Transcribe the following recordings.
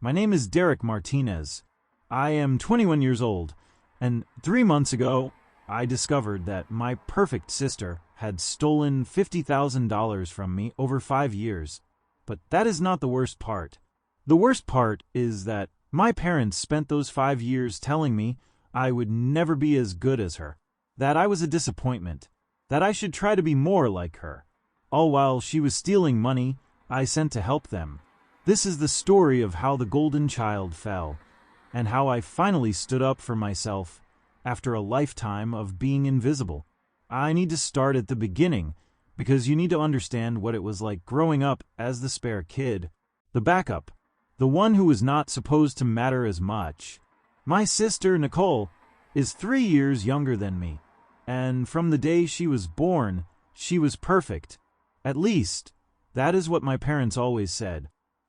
My name is Derek Martinez. I am 21 years old, and 3 months ago, I discovered that my perfect sister had stolen $50,000 from me over 5 years. But that is not the worst part. The worst part is that my parents spent those 5 years telling me I would never be as good as her, that I was a disappointment, that I should try to be more like her, all while she was stealing money I sent to help them. This is the story of how the golden child fell, and how I finally stood up for myself after a lifetime of being invisible. I need to start at the beginning, because you need to understand what it was like growing up as the spare kid, the backup, the one who was not supposed to matter as much. My sister, Nicole, is 3 years younger than me, and from the day she was born, she was perfect. At least, that is what my parents always said.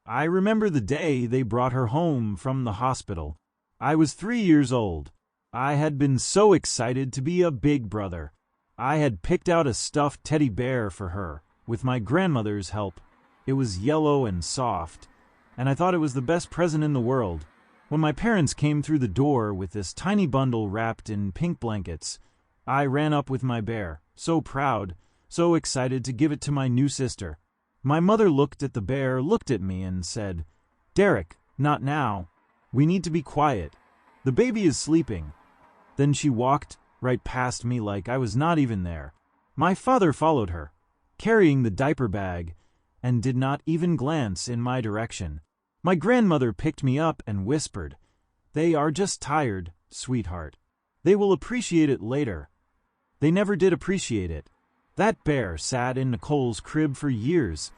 I remember the day they brought her home from the hospital. I was 3 years old. I had been so excited to be a big brother. I had picked out a stuffed teddy bear for her, with my grandmother's help. It was yellow and soft, and I thought it was the best present in the world. When my parents came through the door with this tiny bundle wrapped in pink blankets, I ran up with my bear, so proud, so excited to give it to my new sister. My mother looked at the bear, looked at me, and said, "Derek, not now. We need to be quiet. The baby is sleeping." Then she walked right past me like I was not even there. My father followed her, carrying the diaper bag, and did not even glance in my direction. My grandmother picked me up and whispered, "They are just tired, sweetheart. They will appreciate it later." They never did appreciate it. That bear sat in Nicole's crib for years,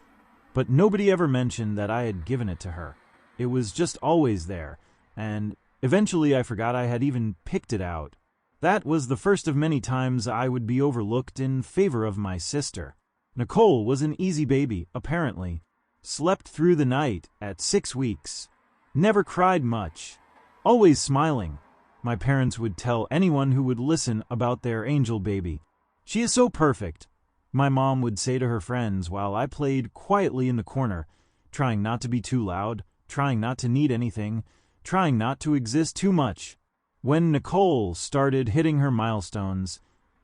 but nobody ever mentioned that I had given it to her. It was just always there, and eventually I forgot I had even picked it out. That was the first of many times I would be overlooked in favor of my sister. Nicole was an easy baby, apparently. Slept through the night at 6 weeks. Never cried much. Always smiling. My parents would tell anyone who would listen about their angel baby. "She is so perfect," my mom would say to her friends while I played quietly in the corner, trying not to be too loud, trying not to need anything, trying not to exist too much. When Nicole started hitting her milestones,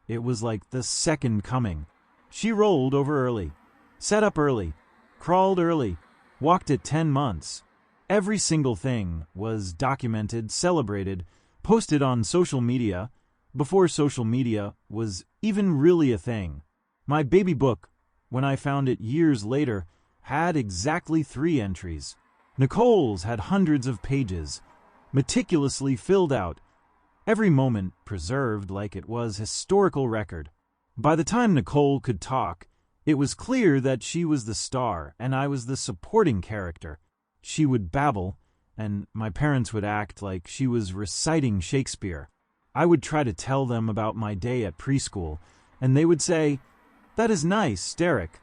it was like the second coming. She rolled over early, sat up early, crawled early, walked at 10 months. Every single thing was documented, celebrated, posted on social media, before social media was even really a thing. My baby book, when I found it years later, had exactly 3 entries. Nicole's had hundreds of pages, meticulously filled out, every moment preserved like it was historical record. By the time Nicole could talk, it was clear that she was the star and I was the supporting character. She would babble, and my parents would act like she was reciting Shakespeare. I would try to tell them about my day at preschool, and they would say, "That is nice, Derek,"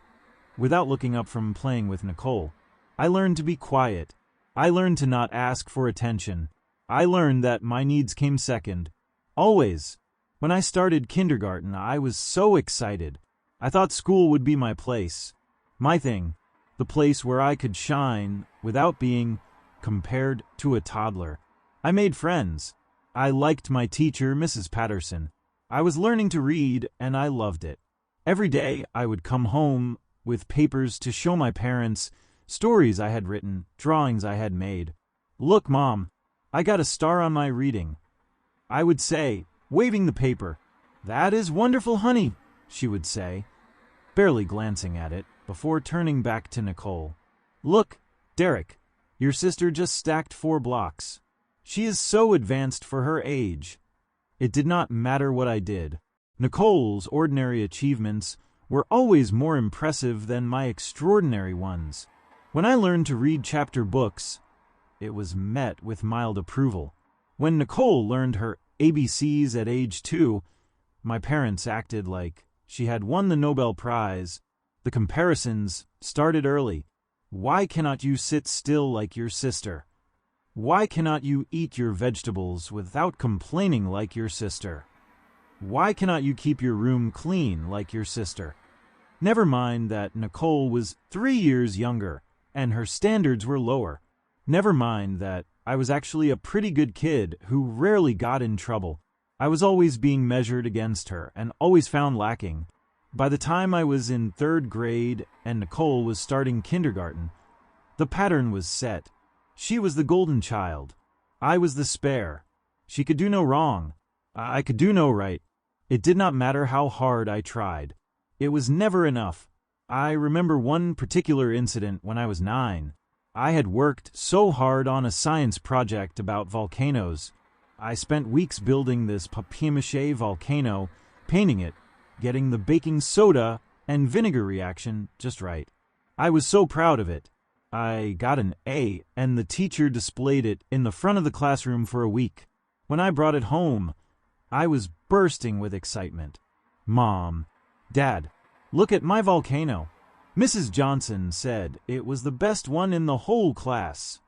without looking up from playing with Nicole. I learned to be quiet. I learned to not ask for attention. I learned that my needs came second. Always. When I started kindergarten, I was so excited. I thought school would be my place. My thing. The place where I could shine without being compared to a toddler. I made friends. I liked my teacher, Mrs. Patterson. I was learning to read, and I loved it. Every day, I would come home with papers to show my parents stories I had written, drawings I had made. "Look, Mom, I got a star on my reading." I would say, waving the paper. "That is wonderful, honey," she would say, barely glancing at it, before turning back to Nicole. "Look, Derek, your sister just stacked 4 blocks. She is so advanced for her age." It did not matter what I did. Nicole's ordinary achievements were always more impressive than my extraordinary ones. When I learned to read chapter books, it was met with mild approval. When Nicole learned her ABCs at age 2, my parents acted like she had won the Nobel Prize. The comparisons started early. "Why cannot you sit still like your sister? Why cannot you eat your vegetables without complaining like your sister? Why cannot you keep your room clean like your sister?" Never mind that Nicole was 3 years younger and her standards were lower. Never mind that I was actually a pretty good kid who rarely got in trouble. I was always being measured against her and always found lacking. By the time I was in 3rd grade and Nicole was starting kindergarten, the pattern was set. She was the golden child. I was the spare. She could do no wrong. I could do no right. It did not matter how hard I tried. It was never enough. I remember one particular incident when I was 9. I had worked so hard on a science project about volcanoes. I spent weeks building this papier-mâché volcano, painting it, getting the baking soda and vinegar reaction just right. I was so proud of it. I got an A, and the teacher displayed it in the front of the classroom for a week. When I brought it home, I was bursting with excitement. Mom, Dad, look at my volcano. Mrs. Johnson said it was the best one in the whole class.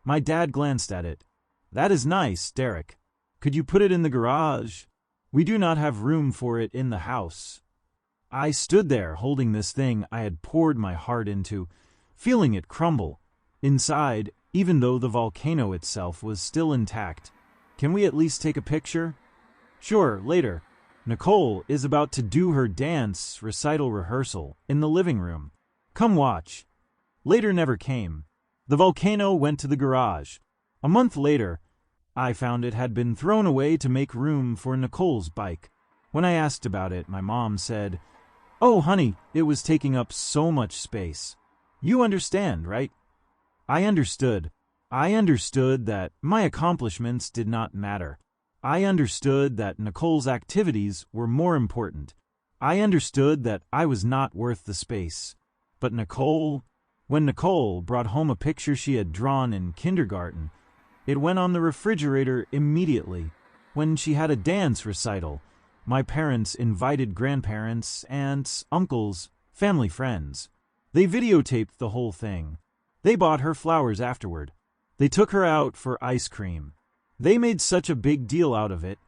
My dad glanced at it. That is nice, Derek. Could you put it in the garage? We do not have room for it in the house. I stood there holding this thing I had poured my heart into, feeling it crumble. Inside, even though the volcano itself was still intact. Can we at least take a picture? Sure, later. Nicole is about to do her dance recital rehearsal in the living room. Come watch. Later never came. The volcano went to the garage. A month later, I found it had been thrown away to make room for Nicole's bike. When I asked about it, my mom said, "Oh, honey, it was taking up so much space." You understand, right? I understood. I understood that my accomplishments did not matter. I understood that Nicole's activities were more important. I understood that I was not worth the space. But when Nicole brought home a picture she had drawn in kindergarten, it went on the refrigerator immediately. When she had a dance recital, my parents invited grandparents, aunts, uncles, family friends. They videotaped the whole thing. They bought her flowers afterward. They took her out for ice cream. They made such a big deal out of it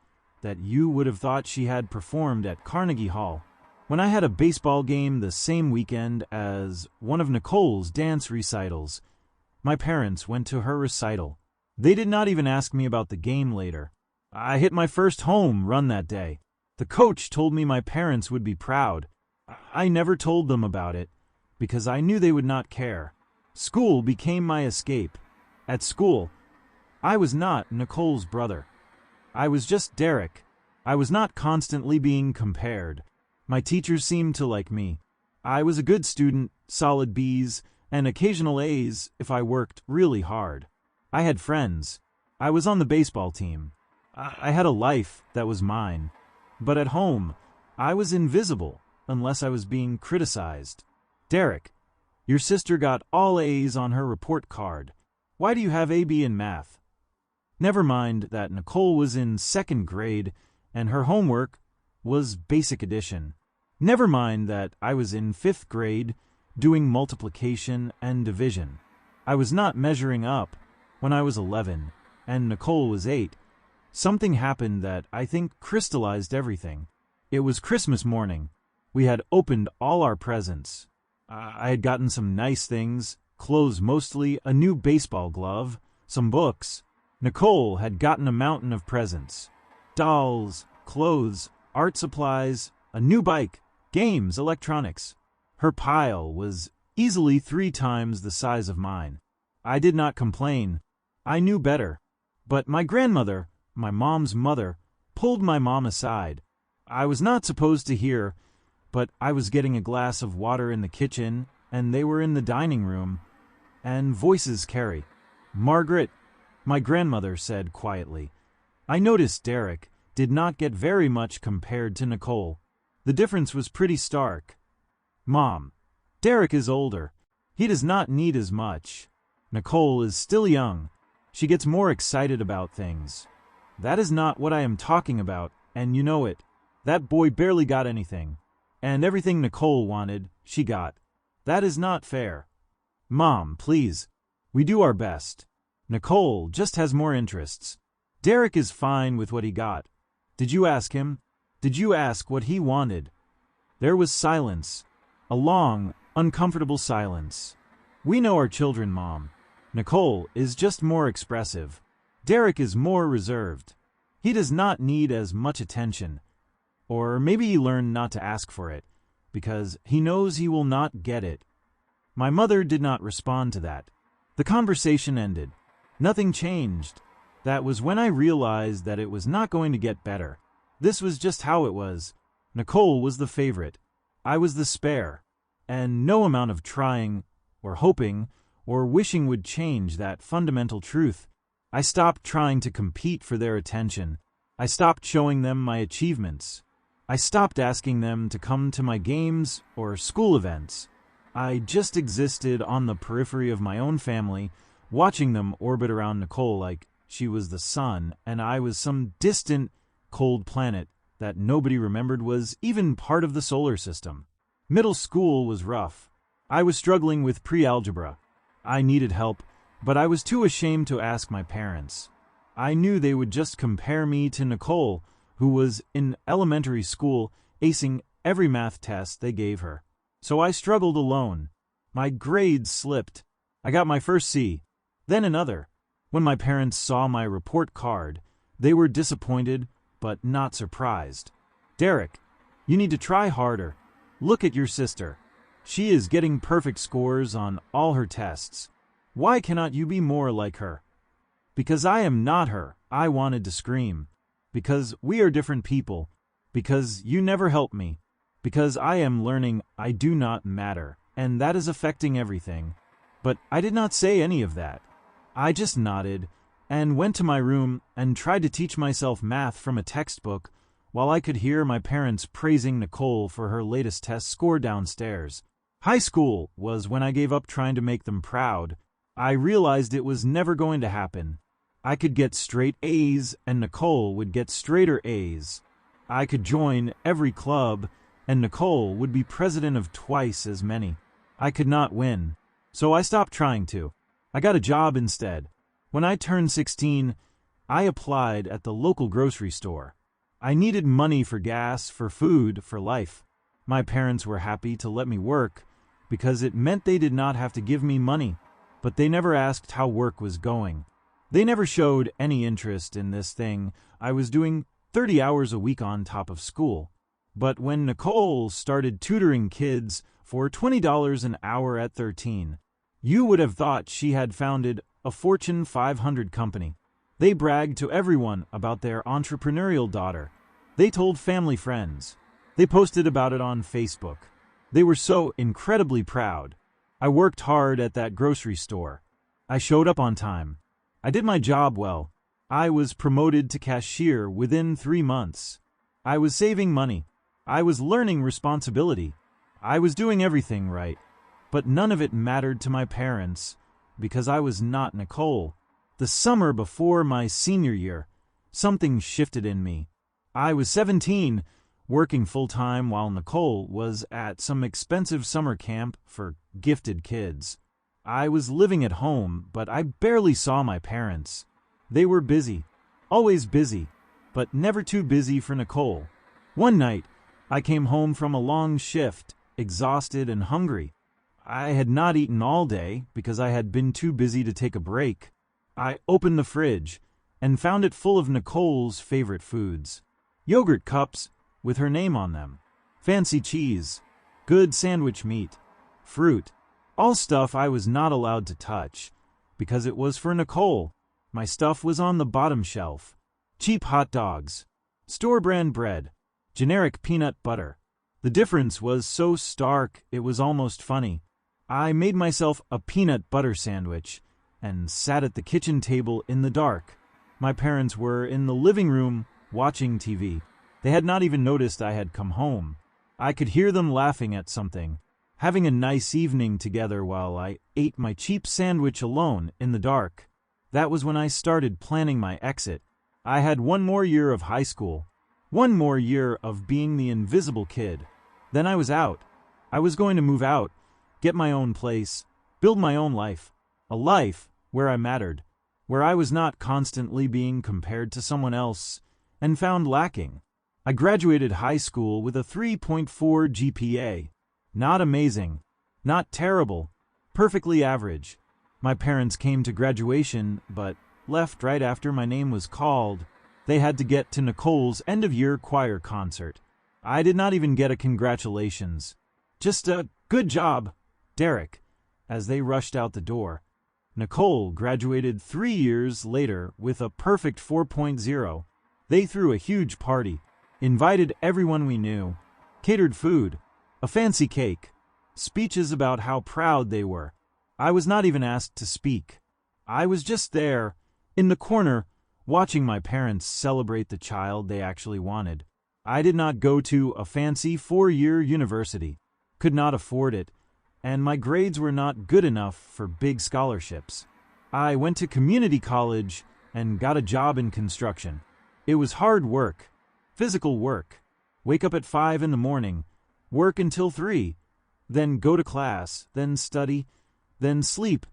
that you would have thought she had performed at Carnegie Hall. When I had a baseball game the same weekend as one of Nicole's dance recitals, my parents went to her recital. They did not even ask me about the game later. I hit my first home run that day. The coach told me my parents would be proud. I never told them about it because I knew they would not care. School became my escape. At school, I was not Nicole's brother. I was just Derek. I was not constantly being compared. My teachers seemed to like me. I was a good student, solid B's, and occasional A's if I worked really hard. I had friends. I was on the baseball team. I had a life that was mine. But at home, I was invisible unless I was being criticized. Derek, your sister got all A's on her report card. Why do you have AB in math? Never mind that Nicole was in 2nd grade and her homework was basic addition. Never mind that I was in 5th grade doing multiplication and division. I was not measuring up when I was 11 and Nicole was 8. Something happened that I think crystallized everything. It was Christmas morning. We had opened all our presents. I had gotten some nice things, clothes mostly, a new baseball glove, some books. Nicole had gotten a mountain of presents. Dolls, clothes, art supplies, a new bike, games, electronics. Her pile was easily 3 times the size of mine. I did not complain. I knew better. But my grandmother, my mom's mother, pulled my mom aside. I was not supposed to hear, but I was getting a glass of water in the kitchen, and they were in the dining room, and voices carry. "Margaret," my grandmother said quietly. I noticed Derek did not get very much compared to Nicole. The difference was pretty stark. "Mom, Derek is older. He does not need as much. Nicole is still young. She gets more excited about things. That is not what I am talking about, and you know it. That boy barely got anything. And everything Nicole wanted, she got. That is not fair. Mom, please. We do our best. Nicole just has more interests. Derek is fine with what he got. Did you ask him? Did you ask what he wanted?" There was silence. A long, uncomfortable silence. "We know our children, Mom. Nicole is just more expressive. Derek is more reserved. He does not need as much attention. Or maybe he learned not to ask for it, because he knows he will not get it. My mother did not respond to that. The conversation ended. Nothing changed. That was when I realized that it was not going to get better. This was just how it was. Nicole was the favorite. I was the spare. And no amount of trying, or hoping, or wishing would change that fundamental truth. I stopped trying to compete for their attention. I stopped showing them my achievements. I stopped asking them to come to my games or school events. I just existed on the periphery of my own family, watching them orbit around Nicole like she was the sun and I was some distant, cold planet that nobody remembered was even part of the solar system. Middle school was rough. I was struggling with pre-algebra. I needed help, but I was too ashamed to ask my parents. I knew they would just compare me to Nicole, who was in elementary school acing every math test they gave her. So I struggled alone. My grades slipped. I got my first C, then another. When my parents saw my report card, they were disappointed, but not surprised. Derek, you need to try harder. Look at your sister. She is getting perfect scores on all her tests. Why cannot you be more like her? Because I am not her, I wanted to scream. Because we are different people. Because you never helped me. Because I am learning I do not matter, and that is affecting everything. But I did not say any of that. I just nodded, and went to my room and tried to teach myself math from a textbook, while I could hear my parents praising Nicole for her latest test score downstairs. High school was when I gave up trying to make them proud. I realized it was never going to happen. I could get straight A's, and Nicole would get straighter A's. I could join every club, and Nicole would be president of twice as many. I could not win, so I stopped trying to. I got a job instead. When I turned 16, I applied at the local grocery store. I needed money for gas, for food, for life. My parents were happy to let me work because it meant they did not have to give me money, but they never asked how work was going. They never showed any interest in this thing I was doing 30 hours a week on top of school. But when Nicole started tutoring kids for $20 an hour at 13, you would have thought she had founded a Fortune 500 company. They bragged to everyone about their entrepreneurial daughter. They told family friends. They posted about it on Facebook. They were so incredibly proud. I worked hard at that grocery store. I showed up on time. I did my job well. I was promoted to cashier within 3 months. I was saving money. I was learning responsibility. I was doing everything right. But none of it mattered to my parents because I was not Nicole. The summer before my senior year, something shifted in me. I was 17, working full-time while Nicole was at some expensive summer camp for gifted kids. I was living at home, but I barely saw my parents. They were busy, always busy, but never too busy for Nicole. One night, I came home from a long shift, exhausted and hungry. I had not eaten all day because I had been too busy to take a break. I opened the fridge and found it full of Nicole's favorite foods. Yogurt cups with her name on them. Fancy cheese. Good sandwich meat. Fruit. All stuff I was not allowed to touch because it was for Nicole. My stuff was on the bottom shelf. Cheap hot dogs. Store-brand bread. Generic peanut butter. The difference was so stark it was almost funny. I made myself a peanut butter sandwich and sat at the kitchen table in the dark. My parents were in the living room watching TV. They had not even noticed I had come home. I could hear them laughing at something, having a nice evening together while I ate my cheap sandwich alone in the dark. That was when I started planning my exit. I had one more year of high school, one more year of being the invisible kid. Then I was out. I was going to move out, get my own place, build my own life. A life where I mattered, where I was not constantly being compared to someone else and found lacking. I graduated high school with a 3.4 GPA. Not amazing, not terrible, perfectly average. My parents came to graduation, but left right after my name was called. They had to get to Nicole's end-of-year choir concert. I did not even get a congratulations. Just a good job, Derek, as they rushed out the door. Nicole graduated 3 years later with a perfect 4.0. They threw a huge party, invited everyone we knew, catered food, a fancy cake, speeches about how proud they were. I was not even asked to speak. I was just there, in the corner, watching my parents celebrate the child they actually wanted. I did not go to a fancy 4-year university, could not afford it, and my grades were not good enough for big scholarships. I went to community college and got a job in construction. It was hard work, physical work. Wake up at 5 in the morning, work until 3, then go to class, then study, then sleep,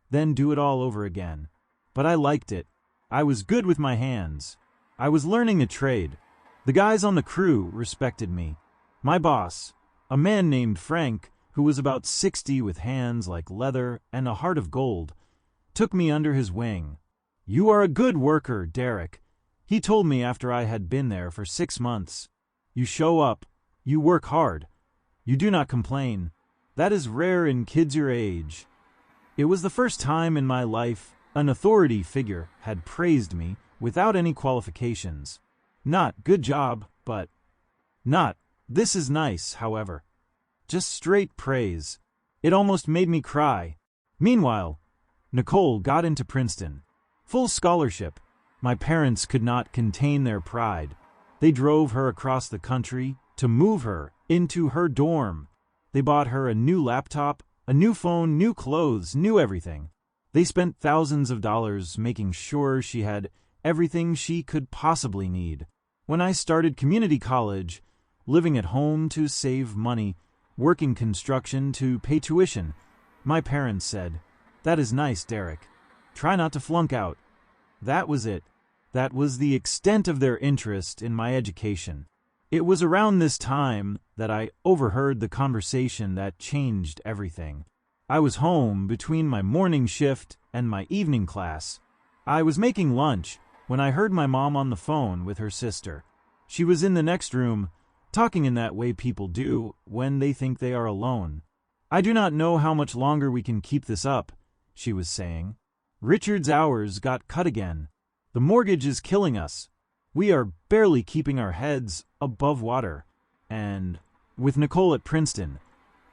then do it all over again. But I liked it. I was good with my hands. I was learning a trade. The guys on the crew respected me. My boss, a man named Frank, who was about 60 with hands like leather and a heart of gold, took me under his wing. "You are a good worker, Derek," he told me after I had been there for 6 months. "You show up. You work hard. You do not complain. That is rare in kids your age." It was the first time in my life an authority figure had praised me without any qualifications. Not "good job," but not "this is nice," however. Just straight praise. It almost made me cry. Meanwhile, Nicole got into Princeton. Full scholarship. My parents could not contain their pride. They drove her across the country to move her into her dorm. They bought her a new laptop, a new phone, new clothes, new everything. They spent thousands of dollars making sure she had everything she could possibly need. When I started community college, living at home to save money, working construction to pay tuition, my parents said, "That is nice, Derek. Try not to flunk out." That was it. That was the extent of their interest in my education. It was around this time that I overheard the conversation that changed everything. I was home between my morning shift and my evening class. I was making lunch when I heard my mom on the phone with her sister. She was in the next room, talking in that way people do when they think they are alone. "I do not know how much longer we can keep this up," she was saying. "Richard's hours got cut again. The mortgage is killing us. We are barely keeping our heads above water. And with Nicole at Princeton,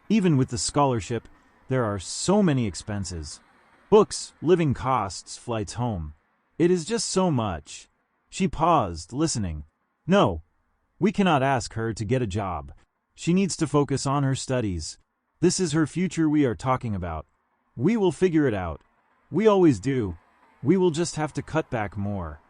even with the scholarship, there are so many expenses. Books, living costs, flights home. It is just so much." She paused, listening. "No, we cannot ask her to get a job. She needs to focus on her studies. This is her future we are talking about. We will figure it out. We always do. We will just have to cut back more."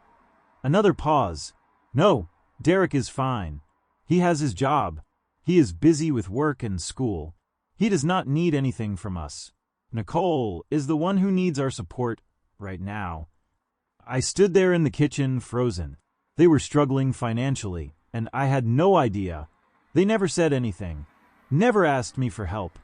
Another pause. "No, Derek is fine. He has his job. He is busy with work and school. He does not need anything from us. Nicole is the one who needs our support right now." I stood there in the kitchen, frozen. They were struggling financially, and I had no idea. They never said anything, never asked me for help,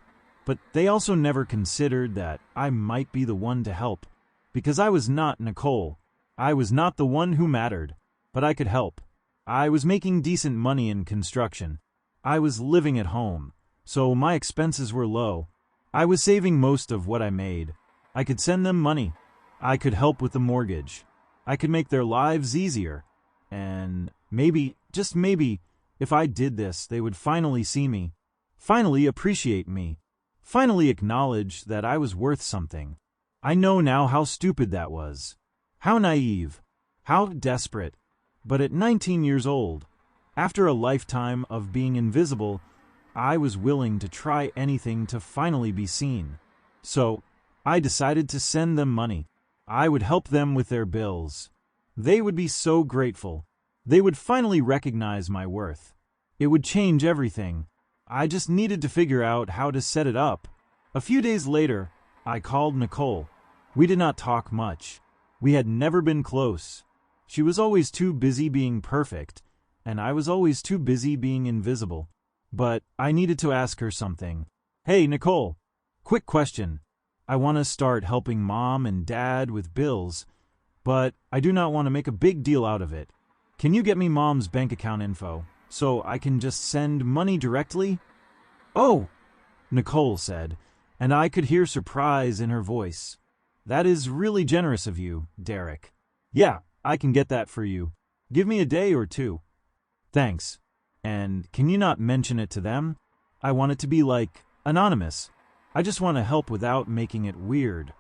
but they also never considered that I might be the one to help, because I was not Nicole. I was not the one who mattered, but I could help. I was making decent money in construction. I was living at home, so my expenses were low. I was saving most of what I made. I could send them money. I could help with the mortgage. I could make their lives easier. And maybe, just maybe, if I did this, they would finally see me, finally appreciate me, finally acknowledge that I was worth something. I know now how stupid that was. How naive. How desperate. But at 19 years old, after a lifetime of being invisible, I was willing to try anything to finally be seen. So, I decided to send them money. I would help them with their bills. They would be so grateful. They would finally recognize my worth. It would change everything. I just needed to figure out how to set it up. A few days later, I called Nicole. We did not talk much. We had never been close. She was always too busy being perfect, and I was always too busy being invisible. But I needed to ask her something. "Hey, Nicole, quick question. I want to start helping Mom and Dad with bills, but I do not want to make a big deal out of it. Can you get me Mom's bank account info so I can just send money directly?" "Oh," Nicole said, and I could hear surprise in her voice. "That is really generous of you, Derek. Yeah, I can get that for you. Give me a day or two." "Thanks. And can you not mention it to them? I want it to be like anonymous. I just want to help without making it weird."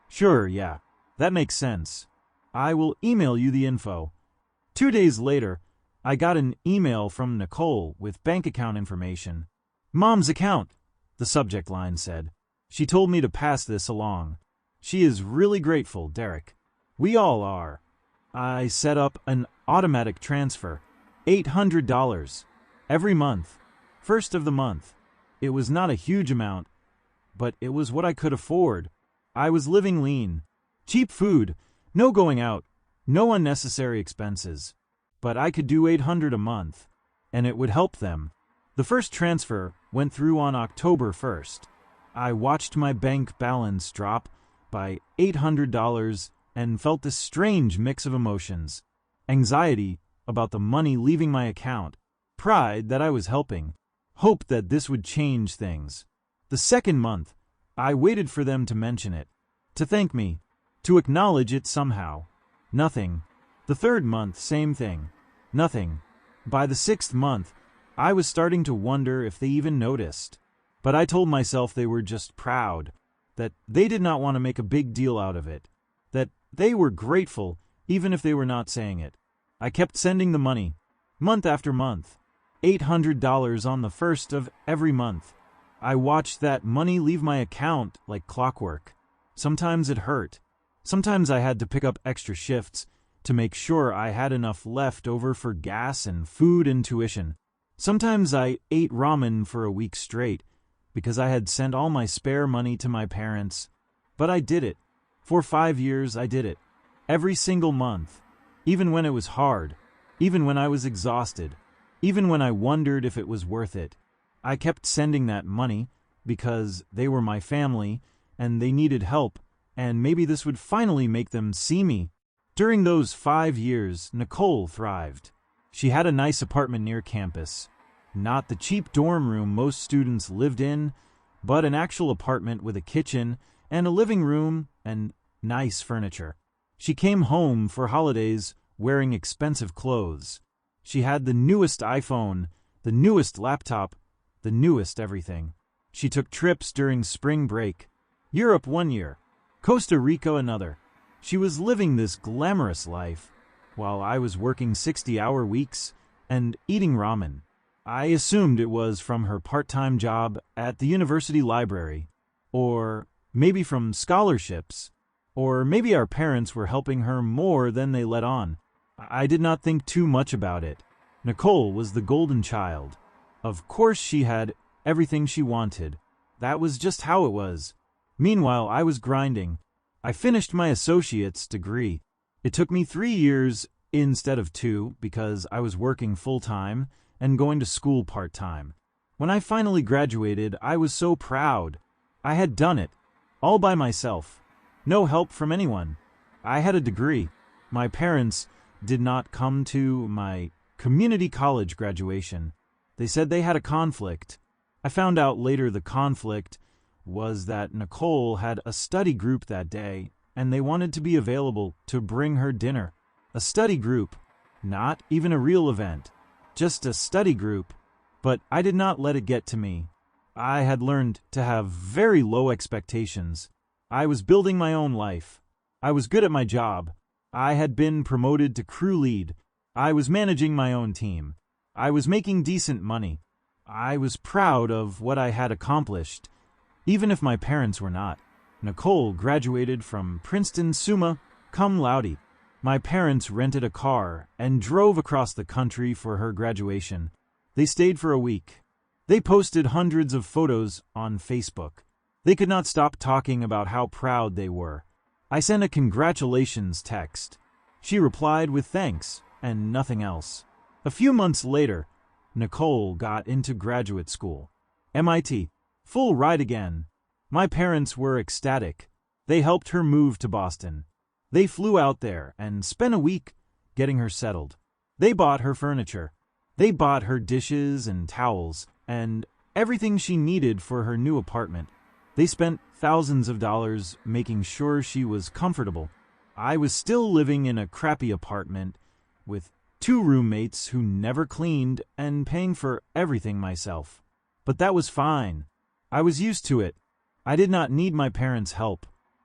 "Sure, yeah. That makes sense. I will email you the info." 2 days later, I got an email from Nicole with bank account information. "Mom's account," the subject line said. "She told me to pass this along. She is really grateful, Derek. We all are." I set up an automatic transfer, $800, every month, first of the month. It was not a huge amount, but it was what I could afford. I was living lean. Cheap food, no going out, no unnecessary expenses. But I could do $800 a month, and it would help them. The first transfer went through on October 1st. I watched my bank balance drop by $800 and felt this strange mix of emotions. Anxiety about the money leaving my account, pride that I was helping, hope that this would change things. The second month, I waited for them to mention it, to thank me, to acknowledge it somehow. Nothing. The third month, same thing. Nothing. By the sixth month, I was starting to wonder if they even noticed. But I told myself they were just proud, that they did not want to make a big deal out of it, that they were grateful even if they were not saying it. I kept sending the money, month after month, $800 on the first of every month. I watched that money leave my account like clockwork. Sometimes it hurt. Sometimes I had to pick up extra shifts to make sure I had enough left over for gas and food and tuition. Sometimes I ate ramen for a week straight because I had sent all my spare money to my parents. But I did it. For 5 years I did it. Every single month. Even when it was hard. Even when I was exhausted. Even when I wondered if it was worth it. I kept sending that money because they were my family and they needed help, and maybe this would finally make them see me. During those 5 years, Nicole thrived. She had a nice apartment near campus. Not the cheap dorm room most students lived in, but an actual apartment with a kitchen and a living room and nice furniture. She came home for holidays wearing expensive clothes. She had the newest iPhone, the newest laptop, the newest everything. She took trips during spring break. Europe 1 year, Costa Rica another. She was living this glamorous life, while I was working 60-hour weeks and eating ramen. I assumed it was from her part-time job at the university library, or maybe from scholarships, or maybe our parents were helping her more than they let on. I did not think too much about it. Nicole was the golden child. Of course she had everything she wanted. That was just how it was. Meanwhile, I was grinding. I finished my associate's degree. It took me 3 years instead of 2 because I was working full-time and going to school part-time. When I finally graduated, I was so proud. I had done it, all by myself. No help from anyone. I had a degree. My parents did not come to my community college graduation. They said they had a conflict. I found out later the conflict was that Nicole had a study group that day, and they wanted to be available to bring her dinner. A study group, not even a real event, just a study group. But I did not let it get to me. I had learned to have very low expectations. I was building my own life. I was good at my job. I had been promoted to crew lead. I was managing my own team. I was making decent money. I was proud of what I had accomplished, even if my parents were not. Nicole graduated from Princeton summa cum laude. My parents rented a car and drove across the country for her graduation. They stayed for a week. They posted hundreds of photos on Facebook. They could not stop talking about how proud they were. I sent a congratulations text. She replied with thanks and nothing else. A few months later, Nicole got into graduate school. MIT. Full ride again. My parents were ecstatic. They helped her move to Boston. They flew out there and spent a week getting her settled. They bought her furniture. They bought her dishes and towels and everything she needed for her new apartment. They spent thousands of dollars making sure she was comfortable. I was still living in a crappy apartment with 2 roommates who never cleaned and paying for everything myself. But that was fine. I was used to it. I did not need my parents' help.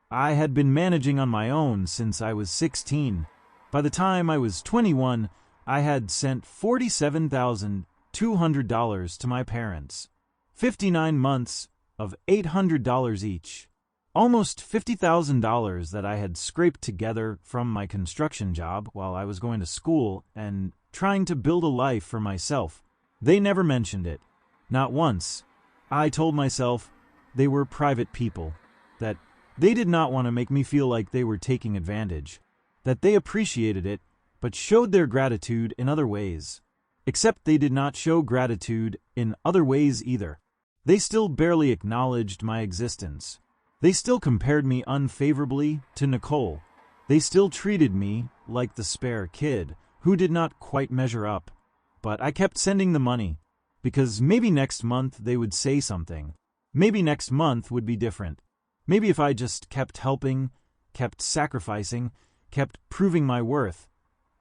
I had been managing on my own since I was 16. By the time I was 21, I had sent $47,200 to my parents. 59 months of $800 each. Almost $50,000 that I had scraped together from my construction job while I was going to school and trying to build a life for myself. They never mentioned it. Not once. I told myself they were private people, that they did not want to make me feel like they were taking advantage, that they appreciated it but showed their gratitude in other ways. Except they did not show gratitude in other ways either. They still barely acknowledged my existence. They still compared me unfavorably to Nicole. They still treated me like the spare kid who did not quite measure up. But I kept sending the money, because maybe next month they would say something. Maybe next month would be different. Maybe if I just kept helping, kept sacrificing, kept proving my worth,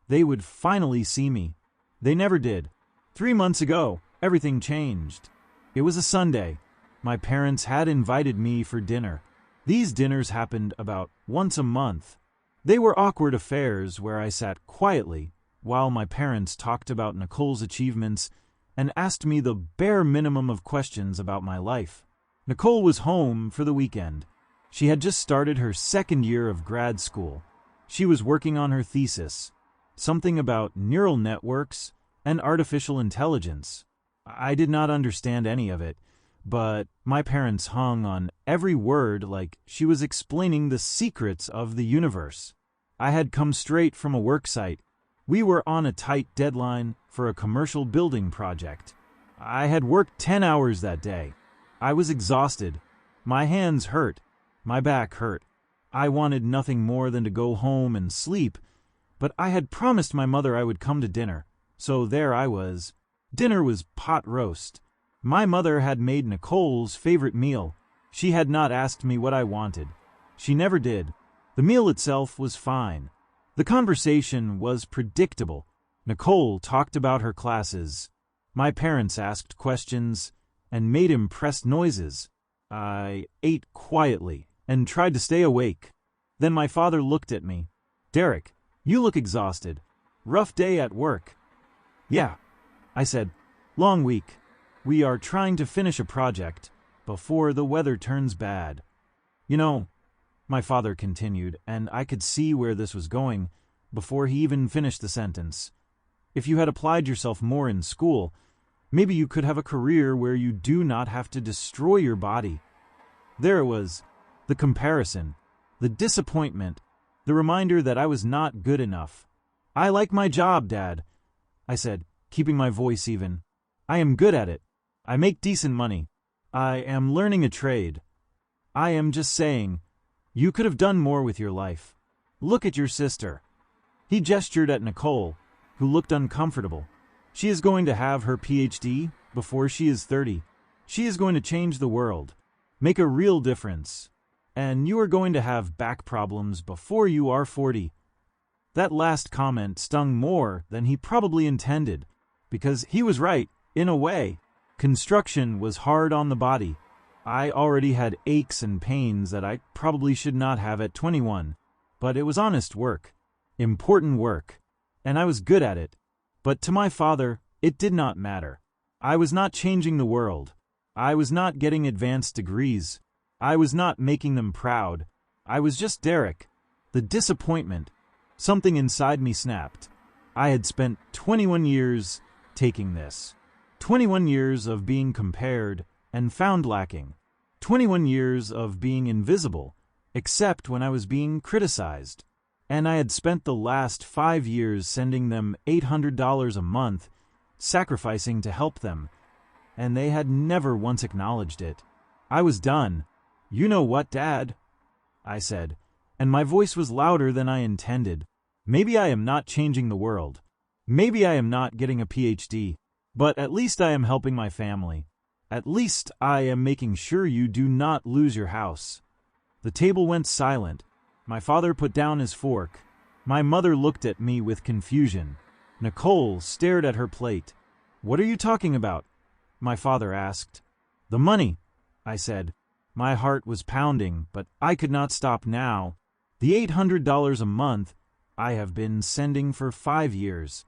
they would finally see me. They never did. 3 months ago, everything changed. It was a Sunday. My parents had invited me for dinner. These dinners happened about once a month. They were awkward affairs where I sat quietly while my parents talked about Nicole's achievements and asked me the bare minimum of questions about my life. Nicole was home for the weekend. She had just started her 2nd year of grad school. She was working on her thesis, something about neural networks and artificial intelligence. I did not understand any of it, but my parents hung on every word like she was explaining the secrets of the universe. I had come straight from a work site. We were on a tight deadline for a commercial building project. I had worked 10 hours that day. I was exhausted. My hands hurt. My back hurt. I wanted nothing more than to go home and sleep, but I had promised my mother I would come to dinner, so there I was. Dinner was pot roast. My mother had made Nicole's favorite meal. She had not asked me what I wanted. She never did. The meal itself was fine. The conversation was predictable. Nicole talked about her classes. My parents asked questions and made impressed noises. I ate quietly and tried to stay awake. Then my father looked at me. "Derek, you look exhausted. Rough day at work." "Yeah," I said. "Long week. We are trying to finish a project before the weather turns bad." "You know," my father continued, and I could see where this was going before he even finished the sentence. "If you had applied yourself more in school, maybe you could have a career where you do not have to destroy your body." There it was, the comparison, the disappointment, the reminder that I was not good enough. "I like my job, Dad," I said, keeping my voice even. "I am good at it. I make decent money. I am learning a trade. I am just saying, you could have done more with your life. Look at your sister." He gestured at Nicole, who looked uncomfortable. "She is going to have her PhD before she is 30. She is going to change the world, make a real difference. And you are going to have back problems before you are 40. That last comment stung more than he probably intended, because he was right, in a way. Construction was hard on the body. I already had aches and pains that I probably should not have at 21, but it was honest work, important work, and I was good at it. But to my father, it did not matter. I was not changing the world. I was not getting advanced degrees. I was not making them proud. I was just Derek. The disappointment. Something inside me snapped. I had spent 21 years taking this. 21 years of being compared and found lacking. 21 years of being invisible, except when I was being criticized. And I had spent the last 5 years sending them $800 a month, sacrificing to help them, and they had never once acknowledged it. I was done. You know what, Dad? I said, and my voice was louder than I intended. Maybe I am not changing the world. Maybe I am not getting a PhD, but at least I am helping my family. At least I am making sure you do not lose your house. The table went silent. My father put down his fork. My mother looked at me with confusion. Nicole stared at her plate. What are you talking about? My father asked. The money, I said. My heart was pounding, but I could not stop now. The $800 a month I have been sending for 5 years.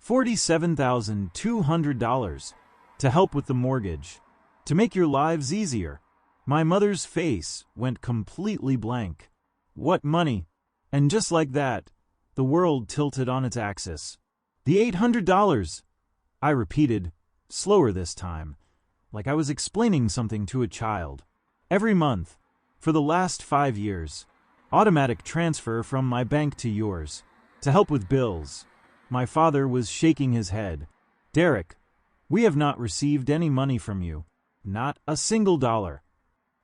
$47,200 to help with the mortgage, to make your lives easier. My mother's face went completely blank. What money? And just like that, the world tilted on its axis. The $800, I repeated, slower this time, like I was explaining something to a child. Every month, for the last 5 years, automatic transfer from my bank to yours, to help with bills. My father was shaking his head. Derek, we have not received any money from you. Not a single dollar.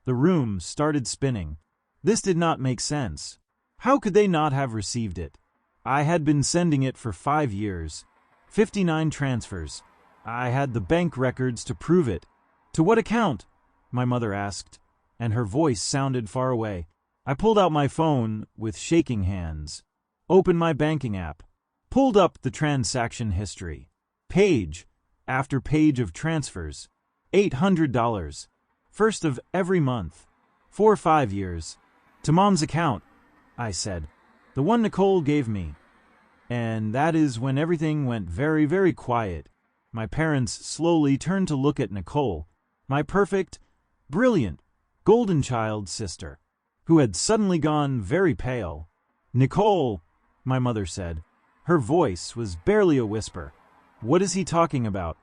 The room started spinning. This did not make sense. How could they not have received it? I had been sending it for 5 years. 59 transfers. I had the bank records to prove it. To what account? My mother asked, and her voice sounded far away. I pulled out my phone with shaking hands, opened my banking app, pulled up the transaction history. Page after page of transfers. $800. First of every month. For 5 years. To Mom's account, I said. The one Nicole gave me. And that is when everything went very, very quiet. My parents slowly turned to look at Nicole, my perfect, brilliant, golden child sister, who had suddenly gone very pale. Nicole, my mother said. Her voice was barely a whisper. What is he talking about?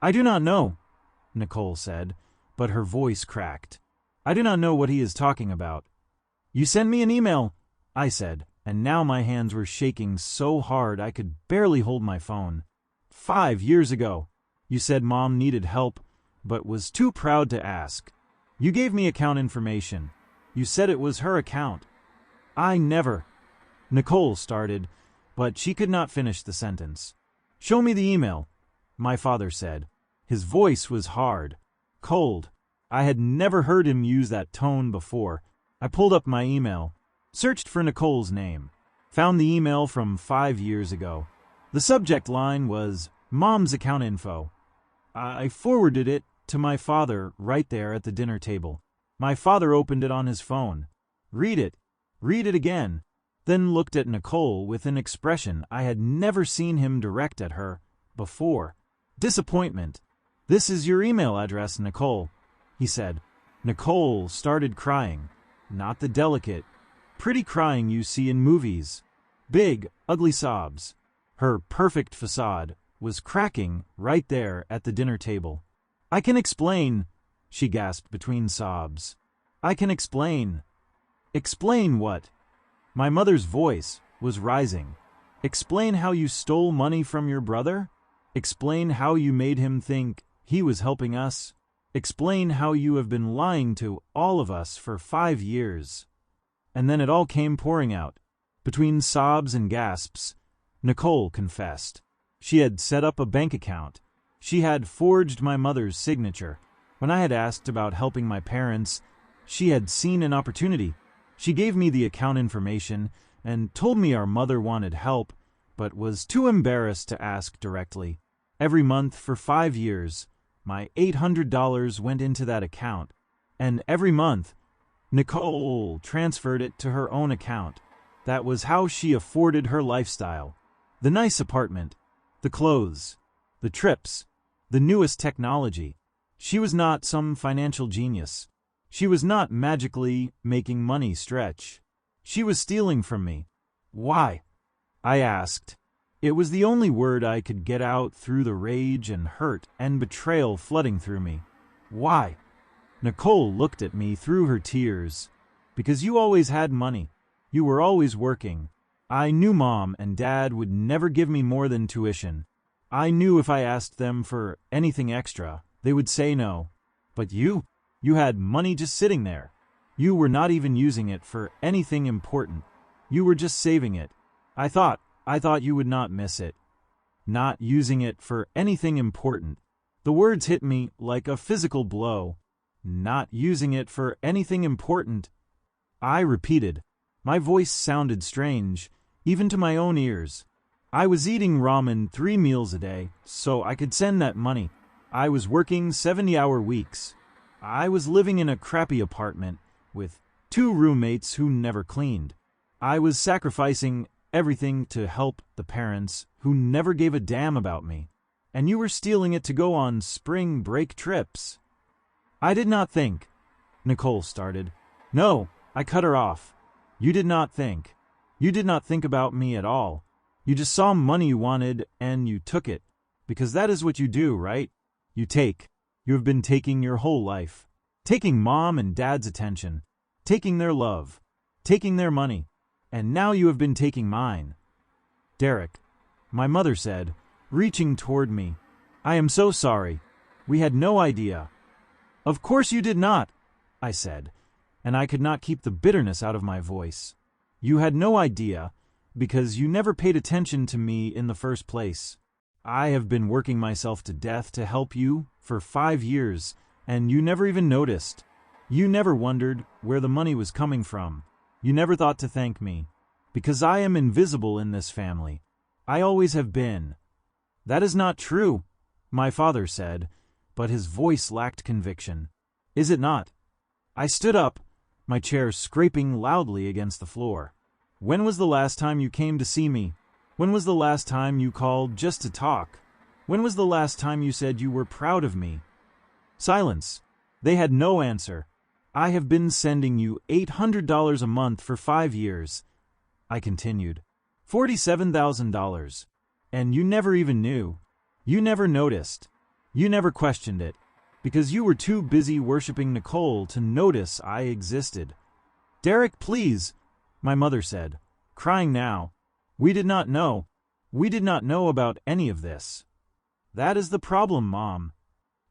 I do not know, Nicole said, but her voice cracked. I do not know what he is talking about. You sent me an email, I said, and now my hands were shaking so hard I could barely hold my phone. 5 years ago, you said Mom needed help, but was too proud to ask. You gave me account information. You said it was her account. I never. Nicole started, but she could not finish the sentence. Show me the email, my father said. His voice was hard, cold. I had never heard him use that tone before. I pulled up my email, searched for Nicole's name, found the email from 5 years ago. The subject line was Mom's account info. I forwarded it to my father right there at the dinner table. My father opened it on his phone. Read it again, then looked at Nicole with an expression I had never seen him direct at her before. Disappointment. This is your email address, Nicole, he said. Nicole started crying, not the delicate, pretty crying you see in movies. Big, ugly sobs. Her perfect facade was cracking right there at the dinner table. I can explain, she gasped between sobs. I can explain. Explain what? My mother's voice was rising. Explain how you stole money from your brother? Explain how you made him think he was helping us? Explain how you have been lying to all of us for 5 years. And then it all came pouring out. Between sobs and gasps, Nicole confessed. She had set up a bank account. She had forged my mother's signature. When I had asked about helping my parents, she had seen an opportunity. She gave me the account information and told me our mother wanted help, but was too embarrassed to ask directly. Every month for 5 years, my $800 went into that account, and every month, Nicole transferred it to her own account. That was how she afforded her lifestyle. The nice apartment, the clothes, the trips, the newest technology. She was not some financial genius. She was not magically making money stretch. She was stealing from me. Why? I asked. It was the only word I could get out through the rage and hurt and betrayal flooding through me. Why? Nicole looked at me through her tears. Because you always had money. You were always working. I knew Mom and Dad would never give me more than tuition. I knew if I asked them for anything extra, they would say no. But you had money just sitting there. You were not even using it for anything important. You were just saving it. I thought you would not miss it. Not using it for anything important. The words hit me like a physical blow. Not using it for anything important. I repeated. My voice sounded strange, even to my own ears. I was eating ramen 3 meals a day, so I could send that money. I was working 70-hour weeks. I was living in a crappy apartment with 2 roommates who never cleaned. I was sacrificing everything to help the parents who never gave a damn about me. And you were stealing it to go on spring break trips. I did not think. Nicole started. No, I cut her off. You did not think. You did not think about me at all. You just saw money you wanted and you took it. Because that is what you do, right? You take. You have been taking your whole life. Taking mom and dad's attention. Taking their love. Taking their money. And now you have been taking mine. Derek, my mother said, reaching toward me. I am so sorry. We had no idea. Of course you did not, I said, and I could not keep the bitterness out of my voice. You had no idea, because you never paid attention to me in the first place. I have been working myself to death to help you for 5 years, and you never even noticed. You never wondered where the money was coming from. You never thought to thank me, because I am invisible in this family. I always have been. That is not true, my father said, but his voice lacked conviction. Is it not? I stood up, my chair scraping loudly against the floor. When was the last time you came to see me? When was the last time you called just to talk? When was the last time you said you were proud of me? Silence. They had no answer. I have been sending you $800 a month for 5 years. I continued. $47,000. And you never even knew. You never noticed. You never questioned it. Because you were too busy worshiping Nicole to notice I existed. Derek, please, my mother said, crying now. We did not know. We did not know about any of this. That is the problem, Mom.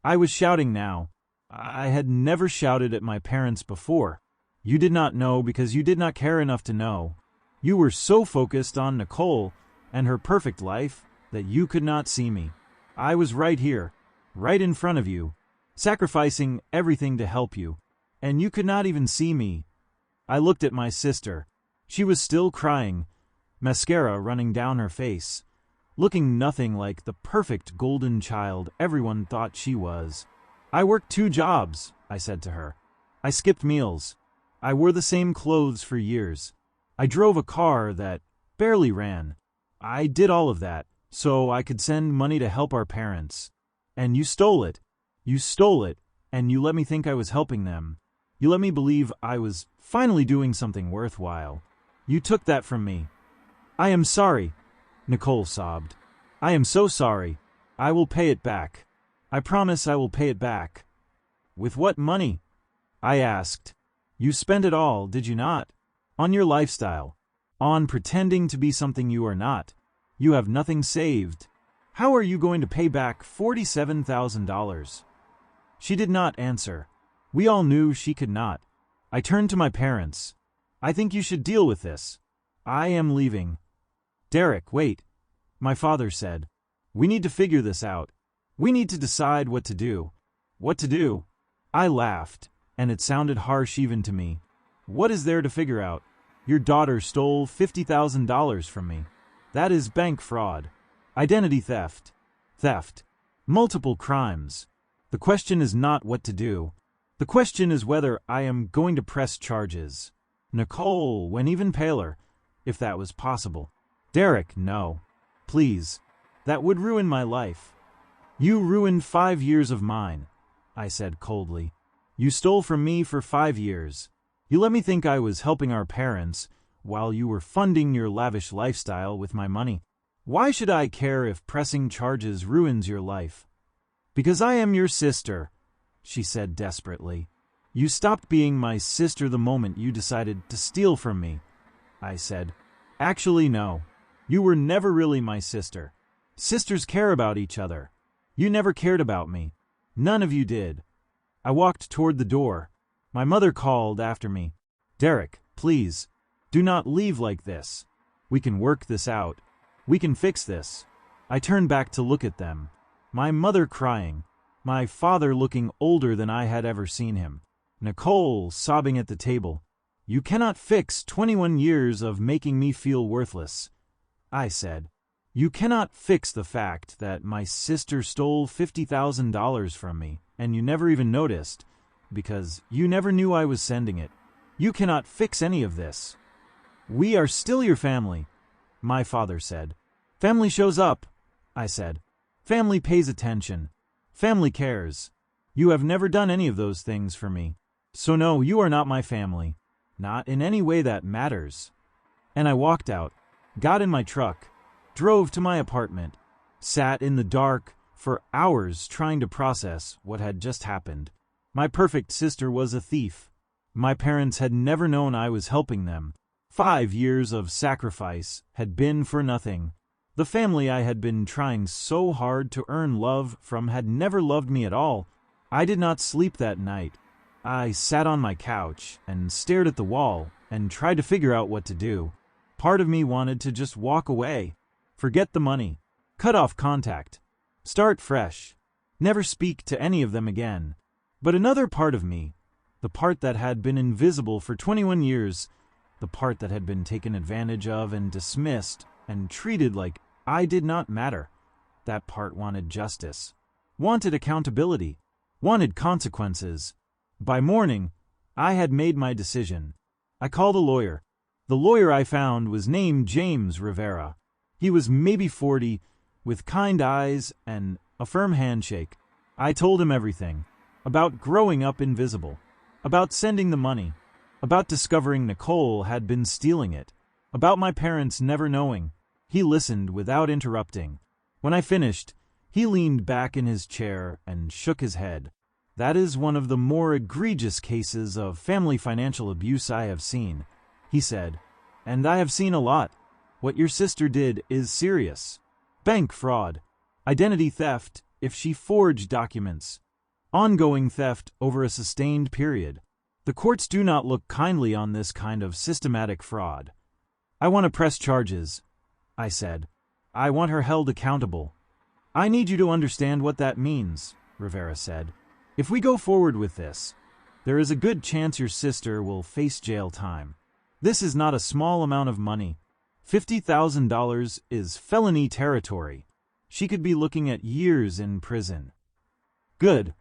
I was shouting now. I had never shouted at my parents before. You did not know because you did not care enough to know. You were so focused on Nicole and her perfect life that you could not see me. I was right here, right in front of you, sacrificing everything to help you, and you could not even see me. I looked at my sister. She was still crying, mascara running down her face, looking nothing like the perfect golden child everyone thought she was. I worked 2 jobs, I said to her. I skipped meals. I wore the same clothes for years. I drove a car that barely ran. I did all of that so I could send money to help our parents. And you stole it. You stole it, and you let me think I was helping them. You let me believe I was finally doing something worthwhile. You took that from me. I am sorry, Nicole sobbed. I am so sorry. I will pay it back. I promise I will pay it back. With what money? I asked. You spent it all, did you not? On your lifestyle. On pretending to be something you are not. You have nothing saved. How are you going to pay back $47,000? She did not answer. We all knew she could not. I turned to my parents. I think you should deal with this. I am leaving. Derek, wait. My father said. We need to figure this out. We need to decide what to do. What to do? I laughed, and it sounded harsh even to me. What is there to figure out? Your daughter stole $50,000 from me. That is bank fraud. Identity theft. Theft. Multiple crimes. The question is not what to do. The question is whether I am going to press charges. Nicole went even paler, if that was possible. Derek, no. Please. That would ruin my life. You ruined 5 years of mine, I said coldly. You stole from me for 5 years. You let me think I was helping our parents while you were funding your lavish lifestyle with my money. Why should I care if pressing charges ruins your life? Because I am your sister, she said desperately. You stopped being my sister the moment you decided to steal from me, I said. Actually, no. You were never really my sister. Sisters care about each other. You never cared about me. None of you did. I walked toward the door. My mother called after me. "Derek, please, do not leave like this. We can work this out. We can fix this." I turned back to look at them. My mother crying. My father looking older than I had ever seen him. Nicole sobbing at the table. "You cannot fix 21 years of making me feel worthless," I said. "You cannot fix the fact that my sister stole $50,000 from me, and you never even noticed, because you never knew I was sending it. You cannot fix any of this. We are still your family," my father said. "Family shows up," I said. "Family pays attention. Family cares. You have never done any of those things for me. So no, you are not my family. Not in any way that matters." And I walked out, got in my truck, drove to my apartment, sat in the dark for hours trying to process what had just happened. My perfect sister was a thief. My parents had never known I was helping them. 5 years of sacrifice had been for nothing. The family I had been trying so hard to earn love from had never loved me at all. I did not sleep that night. I sat on my couch and stared at the wall and tried to figure out what to do. Part of me wanted to just walk away, forget the money, cut off contact, start fresh, never speak to any of them again. But another part of me, the part that had been invisible for 21 years, the part that had been taken advantage of and dismissed and treated like I did not matter, that part wanted justice, wanted accountability, wanted consequences. By morning, I had made my decision. I called a lawyer. The lawyer I found was named James Rivera. He was maybe 40, with kind eyes and a firm handshake. I told him everything. About growing up invisible. About sending the money. About discovering Nicole had been stealing it. About my parents never knowing. He listened without interrupting. When I finished, he leaned back in his chair and shook his head. "That is one of the more egregious cases of family financial abuse I have seen," he said. "And I have seen a lot. What your sister did is serious. Bank fraud, identity theft if she forged documents, ongoing theft over a sustained period. The courts do not look kindly on this kind of systematic fraud. I want to press charges," I said. "I want her held accountable." "I need you to understand what that means," Rivera said. "If we go forward with this, there is a good chance your sister will face jail time. This is not a small amount of money. $50,000 is felony territory. She could be looking at years in prison." "Good,"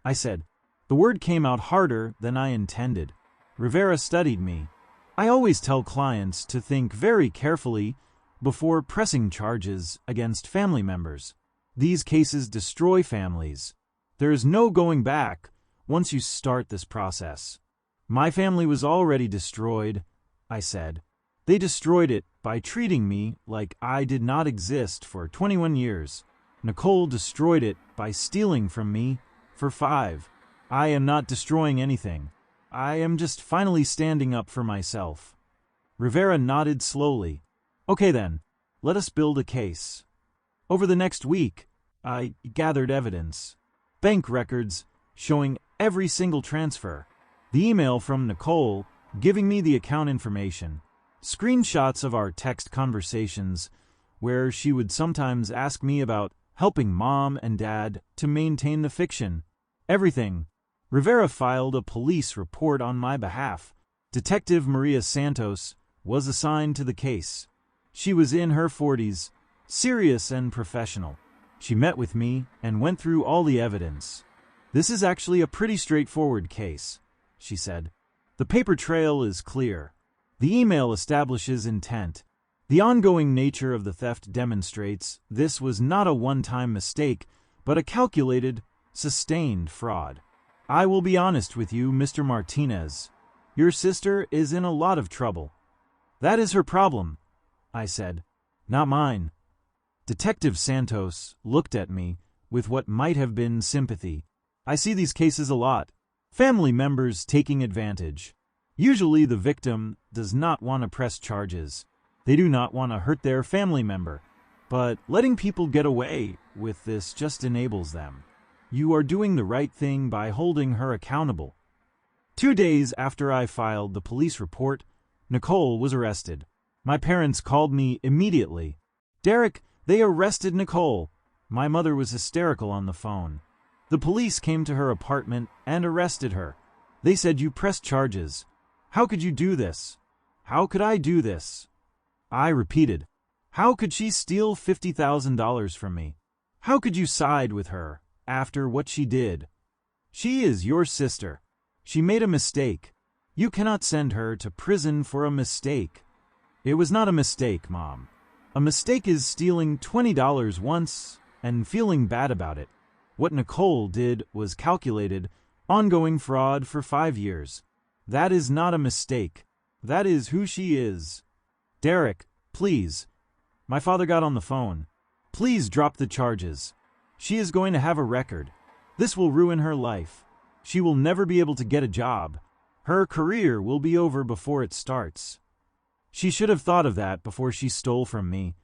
I said. The word came out harder than I intended. Rivera studied me. I always tell clients to think very carefully before pressing charges against family members. These cases destroy families. There is no going back once you start this process. "My family was already destroyed," I said. "They destroyed it by treating me like I did not exist for 21 years. Nicole destroyed it by stealing from me for 5. I am not destroying anything. I am just finally standing up for myself." Rivera nodded slowly. "Okay then, let us build a case." Over the next week, I gathered evidence. Bank records showing every single transfer. The email from Nicole giving me the account information. Screenshots of our text conversations where she would sometimes ask me about helping mom and dad to maintain the fiction. Everything. Rivera filed a police report on my behalf. Detective Maria Santos was assigned to the case. She was in her 40s, serious and professional. She met with me and went through all the evidence. "This is actually a pretty straightforward case," she said. "The paper trail is clear. The email establishes intent. The ongoing nature of the theft demonstrates this was not a one-time mistake, but a calculated, sustained fraud. I will be honest with you, Mr. Martinez. Your sister is in a lot of trouble." "That is her problem," I said. "Not mine." Detective Santos looked at me with what might have been sympathy. "I see these cases a lot. Family members taking advantage. Usually the victim does not want to press charges. They do not want to hurt their family member. But letting people get away with this just enables them. You are doing the right thing by holding her accountable." 2 days after I filed the police report, Nicole was arrested. My parents called me immediately. "Derek, they arrested Nicole." My mother was hysterical on the phone. The police came to her apartment and arrested her. They said, "You pressed charges. How could you do this? How could I do this?" I repeated, "How could she steal $50,000 from me? How could you side with her after what she did? She is your sister. She made a mistake. You cannot send her to prison for a mistake." "It was not a mistake, Mom. A mistake is stealing $20 once and feeling bad about it. What Nicole did was calculated, ongoing fraud for 5 years. That is not a mistake. That is who she is." "Derek, please." My father got on the phone. "Please drop the charges. She is going to have a record. This will ruin her life. She will never be able to get a job. Her career will be over before it starts." "She should have thought of that before she stole from me,"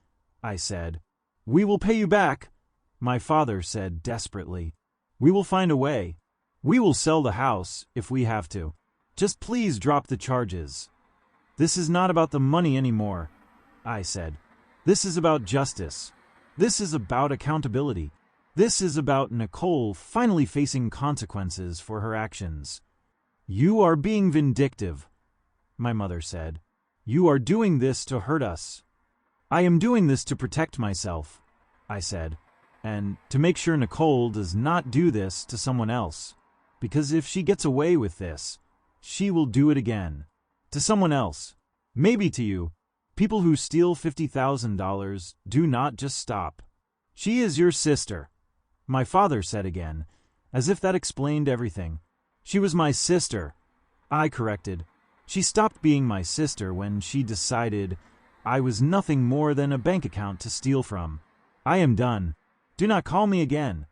I said. "We will pay you back," my father said desperately. "We will find a way. We will sell the house if we have to. Just please drop the charges." "This is not about the money anymore," I said. "This is about justice. This is about accountability. This is about Nicole finally facing consequences for her actions." "You are being vindictive," my mother said. "You are doing this to hurt us." "I am doing this to protect myself," I said, "and to make sure Nicole does not do this to someone else. Because if she gets away with this, she will do it again. To someone else. Maybe to you. People who steal $50,000 do not just stop." "She is your sister," my father said again, as if that explained everything. "She was my sister," I corrected. "She stopped being my sister when she decided I was nothing more than a bank account to steal from. I am done. Do not call me again."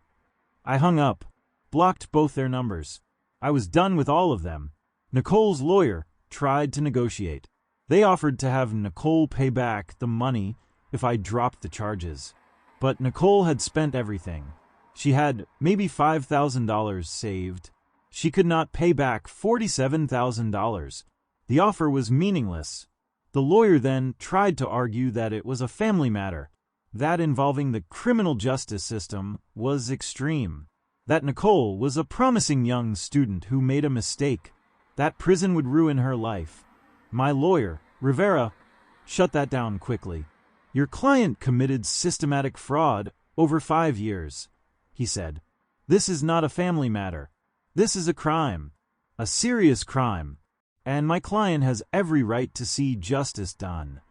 I hung up, blocked both their numbers. I was done with all of them. Nicole's lawyer tried to negotiate. They offered to have Nicole pay back the money if I dropped the charges. But Nicole had spent everything. She had maybe $5,000 saved. She could not pay back $47,000. The offer was meaningless. The lawyer then tried to argue that it was a family matter. That involving the criminal justice system was extreme. That Nicole was a promising young student who made a mistake. That prison would ruin her life. My lawyer, Rivera, shut that down quickly. "Your client committed systematic fraud over 5 years," he said. "This is not a family matter. This is a crime. A serious crime. And my client has every right to see justice done."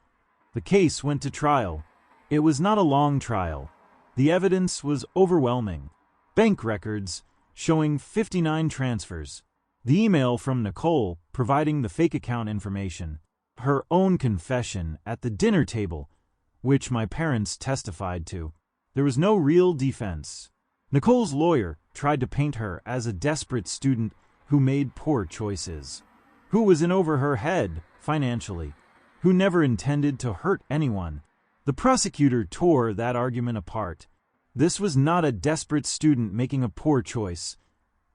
The case went to trial. It was not a long trial. The evidence was overwhelming. Bank records showing 59 transfers. The email from Nicole providing the fake account information. Her own confession at the dinner table, which my parents testified to. There was no real defense. Nicole's lawyer tried to paint her as a desperate student who made poor choices, who was in over her head financially, who never intended to hurt anyone. The prosecutor tore that argument apart. This was not a desperate student making a poor choice.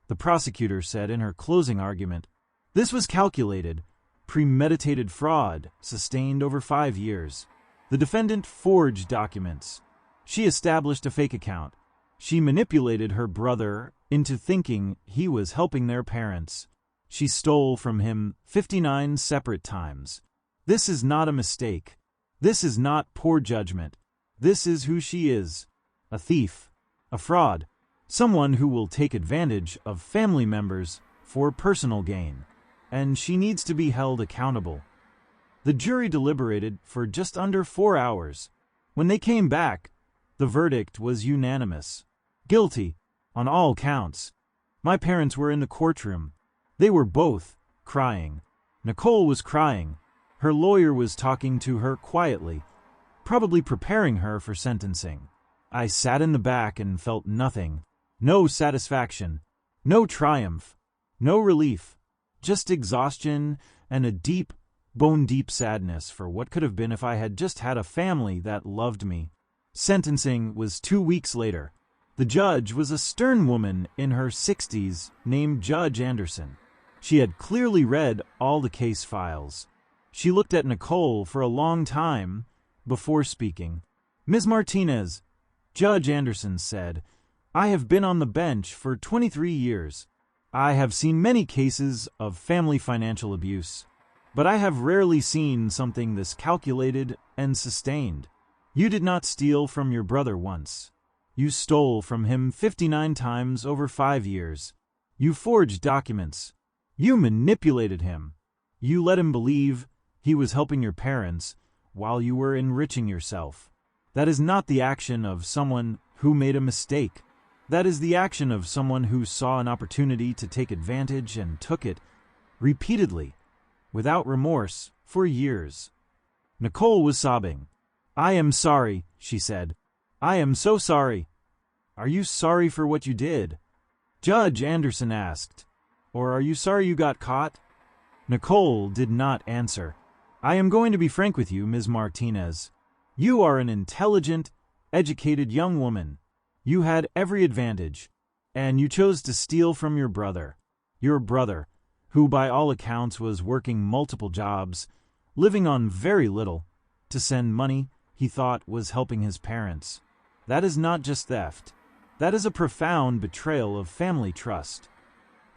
The prosecutor said in her closing argument, this was calculated, premeditated fraud sustained over 5 years. The defendant forged documents. She established a fake account. She manipulated her brother into thinking he was helping their parents. She stole from him 59 separate times. This is not a mistake. This is not poor judgment. This is who she is. A thief. A fraud. Someone who will take advantage of family members for personal gain. And she needs to be held accountable. The jury deliberated for just under 4 hours. When they came back, the verdict was unanimous. Guilty on all counts. My parents were in the courtroom. They were both crying. Nicole was crying. Her lawyer was talking to her quietly, probably preparing her for sentencing. I sat in the back and felt nothing. No satisfaction. No triumph. No relief. Just exhaustion and a deep, bone-deep sadness for what could have been if I had just had a family that loved me. Sentencing was 2 weeks later. The judge was a stern woman in her 60s named Judge Anderson. She had clearly read all the case files. She looked at Nicole for a long time before speaking. "Ms. Martinez," Judge Anderson said, "I have been on the bench for 23 years. I have seen many cases of family financial abuse, but I have rarely seen something this calculated and sustained. You did not steal from your brother once. You stole from him 59 times over 5 years. You forged documents. You manipulated him. You let him believe he was helping your parents while you were enriching yourself. That is not the action of someone who made a mistake. That is the action of someone who saw an opportunity to take advantage and took it repeatedly, without remorse, for years." Nicole was sobbing. "I am sorry," she said. "I am so sorry." "Are you sorry for what you did?" Judge Anderson asked. "Or are you sorry you got caught?" Nicole did not answer. "I am going to be frank with you, Ms. Martinez. You are an intelligent, educated young woman. You had every advantage, and you chose to steal from your brother. Your brother, who by all accounts was working multiple jobs, living on very little, to send money he thought was helping his parents. That is not just theft. That is a profound betrayal of family trust."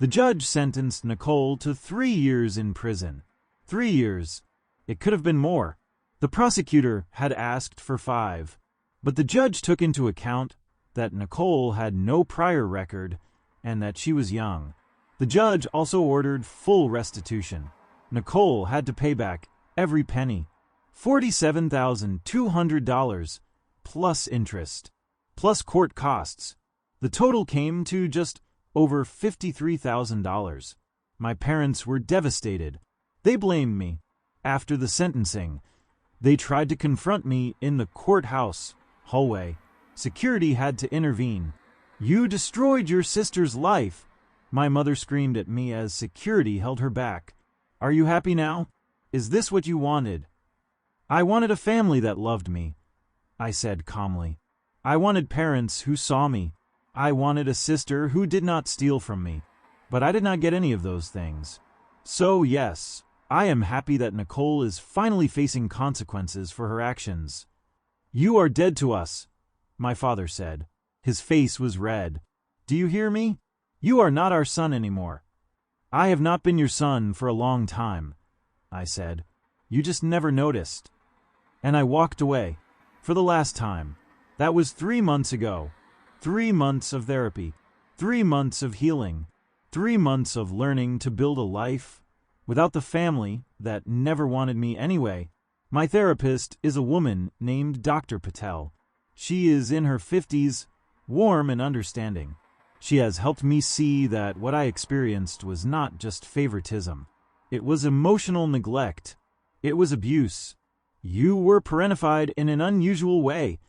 The judge sentenced Nicole to 3 years in prison. 3 years. It could have been more. The prosecutor had asked for 5, but the judge took into account that Nicole had no prior record and that she was young. The judge also ordered full restitution. Nicole had to pay back every penny, $47,200, plus interest, plus court costs. The total came to just over $53,000. My parents were devastated. They blamed me. After the sentencing, they tried to confront me in the courthouse hallway. Security had to intervene. "You destroyed your sister's life," my mother screamed at me as security held her back. "Are you happy now? Is this what you wanted?" "I wanted a family that loved me," I said calmly. "I wanted parents who saw me. I wanted a sister who did not steal from me, but I did not get any of those things. So yes, I am happy that Nicole is finally facing consequences for her actions." "You are dead to us," my father said. His face was red. "Do you hear me? You are not our son anymore." "I have not been your son for a long time," I said. "You just never noticed." And I walked away. For the last time. That was 3 months ago. 3 months of therapy, 3 months of healing, 3 months of learning to build a life without the family that never wanted me anyway. My therapist is a woman named Dr. Patel. She is in her 50s, warm and understanding. She has helped me see that what I experienced was not just favoritism. It was emotional neglect. It was abuse. "You were parentified in an unusual way,"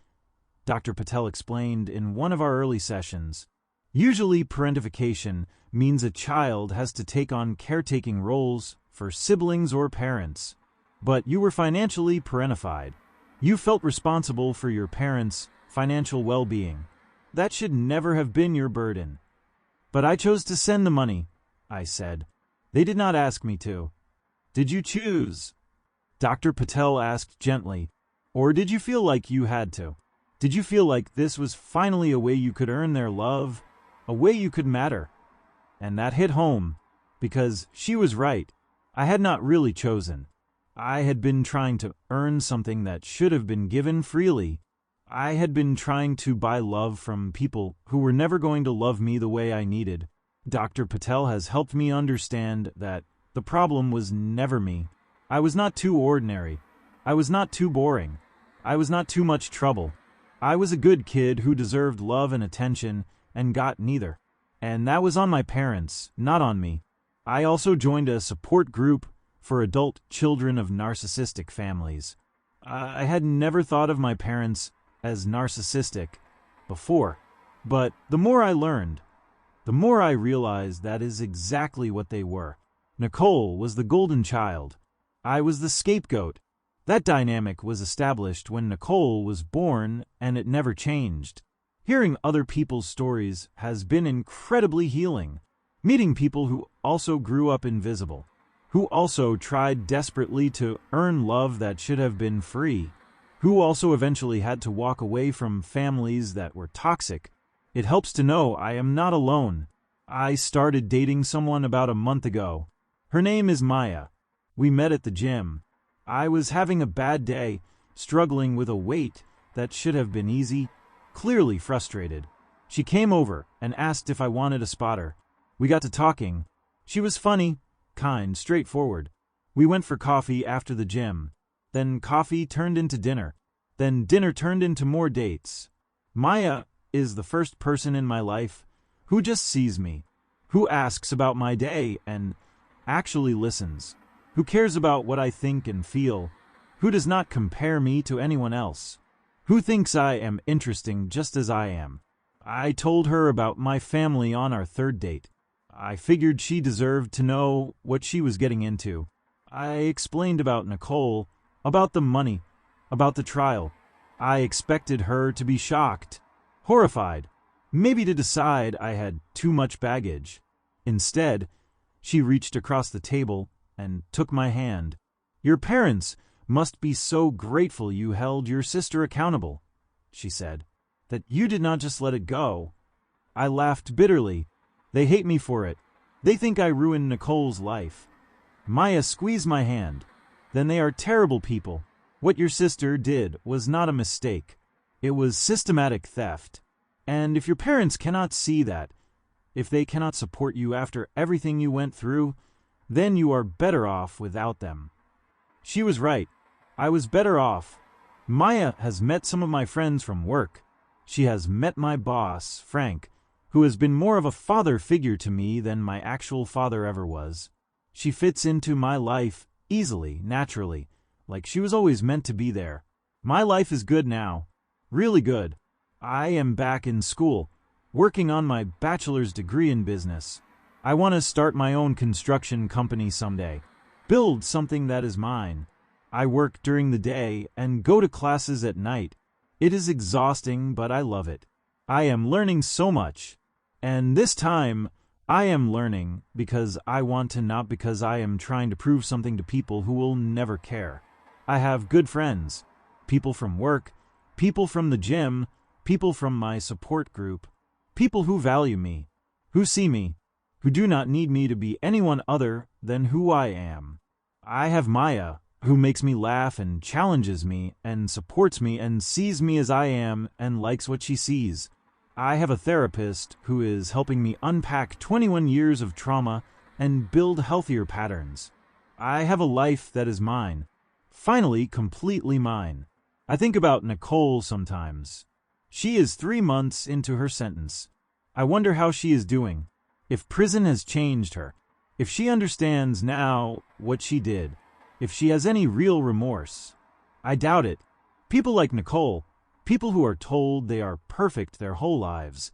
Dr. Patel explained in one of our early sessions. "Usually parentification means a child has to take on caretaking roles for siblings or parents. But you were financially parentified. You felt responsible for your parents' financial well-being. That should never have been your burden." "But I chose to send the money," I said. "They did not ask me to." "Did you choose?" Dr. Patel asked gently. "Or did you feel like you had to? Did you feel like this was finally a way you could earn their love, a way you could matter?" And that hit home, because she was right. I had not really chosen. I had been trying to earn something that should have been given freely. I had been trying to buy love from people who were never going to love me the way I needed. Dr. Patel has helped me understand that the problem was never me. I was not too ordinary. I was not too boring. I was not too much trouble. I was a good kid who deserved love and attention and got neither. And that was on my parents, not on me. I also joined a support group for adult children of narcissistic families. I had never thought of my parents as narcissistic before, but the more I learned, the more I realized that is exactly what they were. Nicole was the golden child. I was the scapegoat. That dynamic was established when Nicole was born, and it never changed. Hearing other people's stories has been incredibly healing. Meeting people who also grew up invisible, who also tried desperately to earn love that should have been free, who also eventually had to walk away from families that were toxic. It helps to know I am not alone. I started dating someone about a month ago. Her name is Maya. We met at the gym. I was having a bad day, struggling with a weight that should have been easy, clearly frustrated. She came over and asked if I wanted a spotter. We got to talking. She was funny, kind, straightforward. We went for coffee after the gym. Then coffee turned into dinner. Then dinner turned into more dates. Maya is the first person in my life who just sees me, who asks about my day and actually listens, who cares about what I think and feel, who does not compare me to anyone else, who thinks I am interesting just as I am. I told her about my family on our third date. I figured she deserved to know what she was getting into. I explained about Nicole, about the money, about the trial. I expected her to be shocked, horrified, maybe to decide I had too much baggage. Instead, she reached across the table and took my hand. "Your parents must be so grateful you held your sister accountable," she said, "that you did not just let it go." I laughed bitterly. They hate me for it. They think I ruined Nicole's life. Maya squeezed my hand. "Then they are terrible people. What your sister did was not a mistake. It was systematic theft. And if your parents cannot see that, if they cannot support you after everything you went through, then you are better off without them." She was right. I was better off. Maya has met some of my friends from work. She has met my boss, Frank, who has been more of a father figure to me than my actual father ever was. She fits into my life easily, naturally, like she was always meant to be there. My life is good now. Really good. I am back in school, working on my bachelor's degree in business. I want to start my own construction company someday. Build something that is mine. I work during the day and go to classes at night. It is exhausting, but I love it. I am learning so much. And this time, I am learning because I want to, not because I am trying to prove something to people who will never care. I have good friends, people from work, people from the gym, people from my support group, people who value me, who see me, who do not need me to be anyone other than who I am. I have Maya, who makes me laugh and challenges me and supports me and sees me as I am and likes what she sees. I have a therapist who is helping me unpack 21 years of trauma and build healthier patterns. I have a life that is mine, finally completely mine. I think about Nicole sometimes. She is 3 months into her sentence. I wonder how she is doing, if prison has changed her, if she understands now what she did, if she has any real remorse. I doubt it. People like Nicole, people who are told they are perfect their whole lives,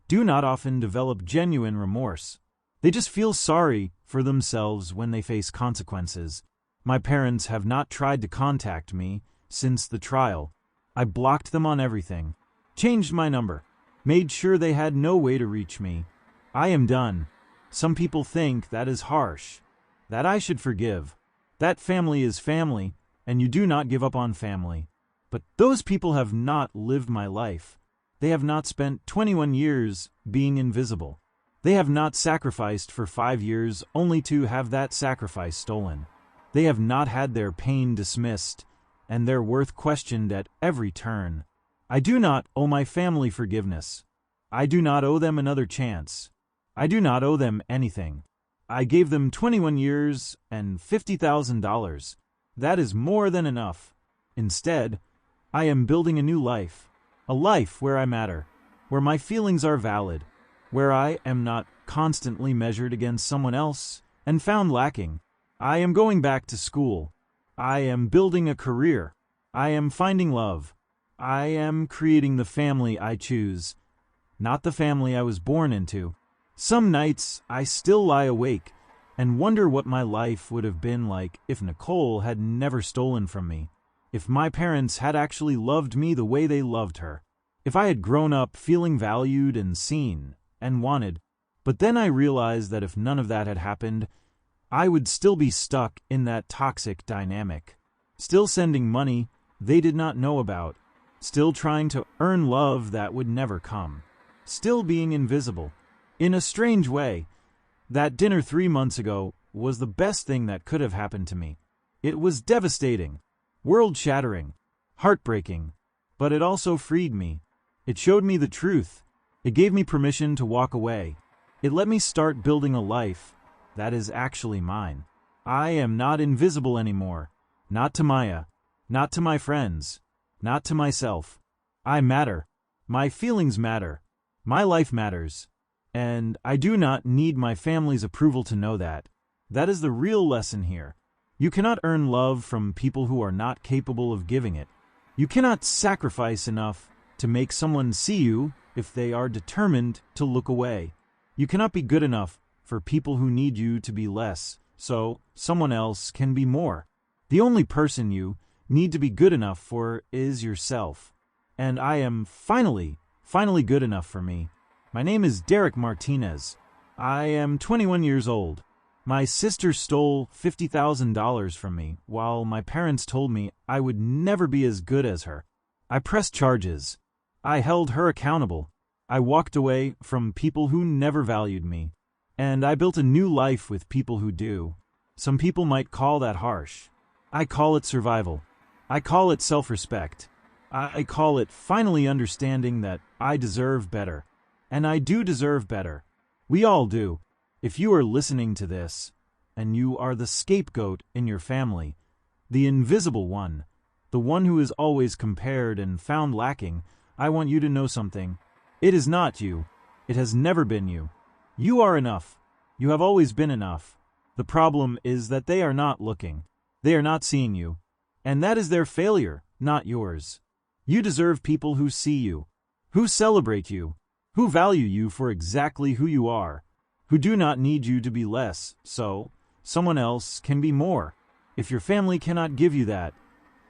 do not often develop genuine remorse. They just feel sorry for themselves when they face consequences. My parents have not tried to contact me since the trial. I blocked them on everything, changed my number, made sure they had no way to reach me. I am done. Some people think that is harsh, that I should forgive. That family is family, and you do not give up on family. But those people have not lived my life. They have not spent 21 years being invisible. They have not sacrificed for 5 years only to have that sacrifice stolen. They have not had their pain dismissed and their worth questioned at every turn. I do not owe my family forgiveness. I do not owe them another chance. I do not owe them anything. I gave them 21 years and $50,000. That is more than enough. Instead, I am building a new life, a life where I matter, where my feelings are valid, where I am not constantly measured against someone else and found lacking. I am going back to school. I am building a career. I am finding love. I am creating the family I choose, not the family I was born into. Some nights I still lie awake and wonder what my life would have been like if Nicole had never stolen from me. If my parents had actually loved me the way they loved her. If I had grown up feeling valued and seen and wanted. But then I realized that if none of that had happened, I would still be stuck in that toxic dynamic. Still sending money they did not know about. Still trying to earn love that would never come. Still being invisible. In a strange way, that dinner 3 months ago was the best thing that could have happened to me. It was devastating, world-shattering, heartbreaking, but it also freed me. It showed me the truth. It gave me permission to walk away. It let me start building a life that is actually mine. I am not invisible anymore. Not to Maya. Not to my friends. Not to myself. I matter. My feelings matter. My life matters. And I do not need my family's approval to know that. That is the real lesson here. You cannot earn love from people who are not capable of giving it. You cannot sacrifice enough to make someone see you if they are determined to look away. You cannot be good enough for people who need you to be less, so someone else can be more. The only person you need to be good enough for is yourself. And I am finally good enough for me. My name is Derek Martinez. I am 21 years old. My sister stole $50,000 from me, while my parents told me I would never be as good as her. I pressed charges. I held her accountable. I walked away from people who never valued me. And I built a new life with people who do. Some people might call that harsh. I call it survival. I call it self-respect. I call it finally understanding that I deserve better. And I do deserve better. We all do. If you are listening to this, and you are the scapegoat in your family, the invisible one, the one who is always compared and found lacking, I want you to know something. It is not you. It has never been you. You are enough. You have always been enough. The problem is that they are not looking. They are not seeing you. And that is their failure, not yours. You deserve people who see you, who celebrate you, who value you for exactly who you are, who do not need you to be less, so someone else can be more. If your family cannot give you that,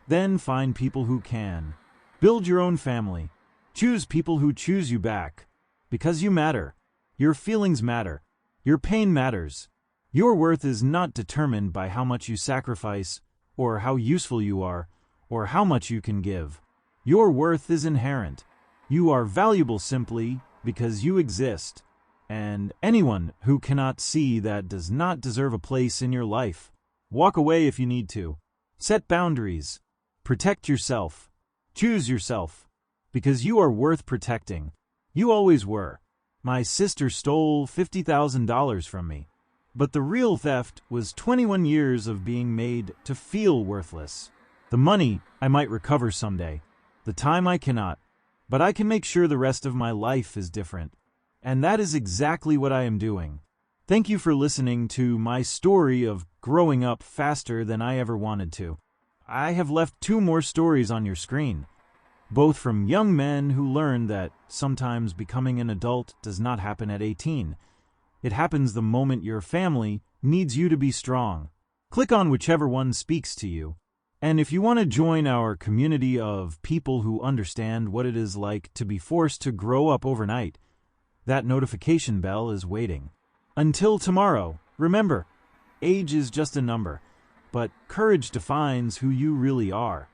then find people who can. Build your own family. Choose people who choose you back. Because you matter. Your feelings matter. Your pain matters. Your worth is not determined by how much you sacrifice, or how useful you are, or how much you can give. Your worth is inherent. You are valuable simply because you exist. And anyone who cannot see that does not deserve a place in your life. Walk away if you need to. Set boundaries. Protect yourself. Choose yourself. Because you are worth protecting. You always were. My sister stole $50,000 from me. But the real theft was 21 years of being made to feel worthless. The money I might recover someday. The time I cannot. But I can make sure the rest of my life is different. And that is exactly what I am doing. Thank you for listening to my story of growing up faster than I ever wanted to. I have left 2 more stories on your screen, both from young men who learned that sometimes becoming an adult does not happen at 18. It happens the moment your family needs you to be strong. Click on whichever one speaks to you. And if you want to join our community of people who understand what it is like to be forced to grow up overnight, that notification bell is waiting. Until tomorrow, remember, age is just a number, but courage defines who you really are.